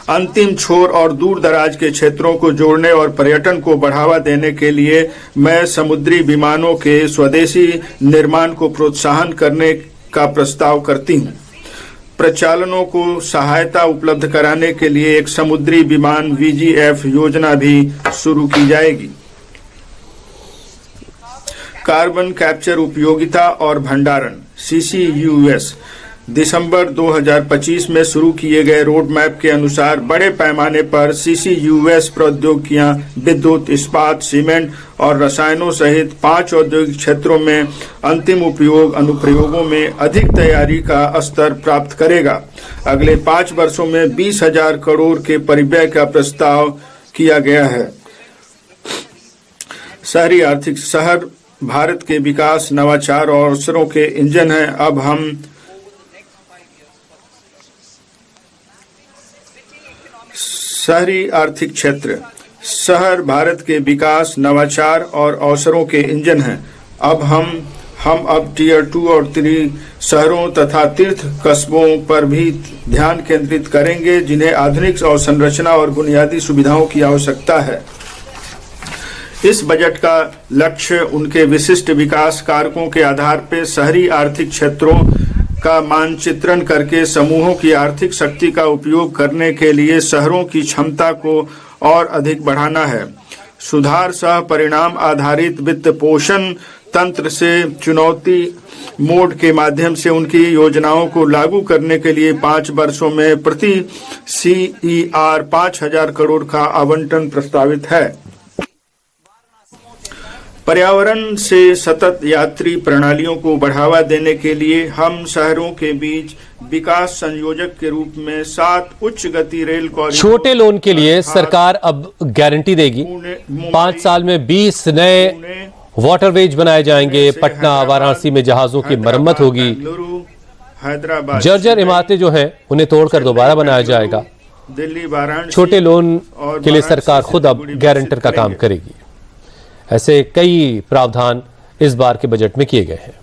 अंतिम छोर और दूर दराज के क्षेत्रों को जोड़ने और पर्यटन को बढ़ावा देने के लिए मैं समुद्री विमानों के स्वदेशी निर्माण को प्रोत्साहन करने का प्रस्ताव करती हूँ। प्रचालनों को सहायता उपलब्ध कराने के लिए एक समुद्री विमान VGF योजना भी शुरू की जाएगी। कार्बन कैप्चर उपयोगिता और भंडारण CCUS दिसंबर 2025 में शुरू किए गए रोड मैप के अनुसार बड़े पैमाने पर CCUS प्रौद्योगिकियां विद्युत, इस्पात, सीमेंट और रसायनों सहित 5 औद्योगिक क्षेत्रों में अंतिम उपयोग अनुप्रयोगों में अधिक तैयारी का स्तर प्राप्त करेगा। अगले 5 वर्षों में 20,000 करोड़ के परिव्यय का प्रस्ताव किया गया है। शहरी आर्थिक शहर भारत के विकास, नवाचार और अवसरों के इंजन हैं। अब हम शहरी आर्थिक क्षेत्र। शहर भारत के विकास, नवाचार और अवसरों के इंजन हैं। अब हम टियर 2 और 3 शहरों तथा तीर्थ कस्बों पर भी ध्यान केंद्रित करेंगे, जिन्हें आधुनिक अवसंरचना और बुनियादी सुविधाओं की आवश्यकता है। इस बजट का लक्ष्य उनके विशिष्ट विकास कारकों के आधार पर शहरी आर्थिक क्षेत्रों का मानचित्रण करके समूहों की आर्थिक शक्ति का उपयोग करने के लिए शहरों की क्षमता को और अधिक बढ़ाना है। सुधार सह परिणाम आधारित वित्त पोषण तंत्र से चुनौती मोड के माध्यम से उनकी योजनाओं को लागू करने के लिए 5 वर्षों में प्रति CER 5,000 करोड़ का आवंटन प्रस्तावित है। पर्यावरण से सतत यात्री प्रणालियों को बढ़ावा देने के लिए हम शहरों के बीच विकास संयोजक के रूप में 7 उच्च गति रेल कॉरिडोर। छोटे लोन के लिए सरकार अब गारंटी देगी। 5 साल में 20 नए वाटरवेज बनाए जाएंगे। पटना, वाराणसी में जहाजों की मरम्मत होगी। हैदराबाद जर्जर इमारतें जो हैं उन्हें तोड़कर दोबारा बनाया जाएगा। दिल्ली, वाराणसी छोटे लोन के लिए सरकार खुद अब गारंटर का काम करेगी। ऐसे कई प्रावधान इस बार के बजट में किए गए हैं।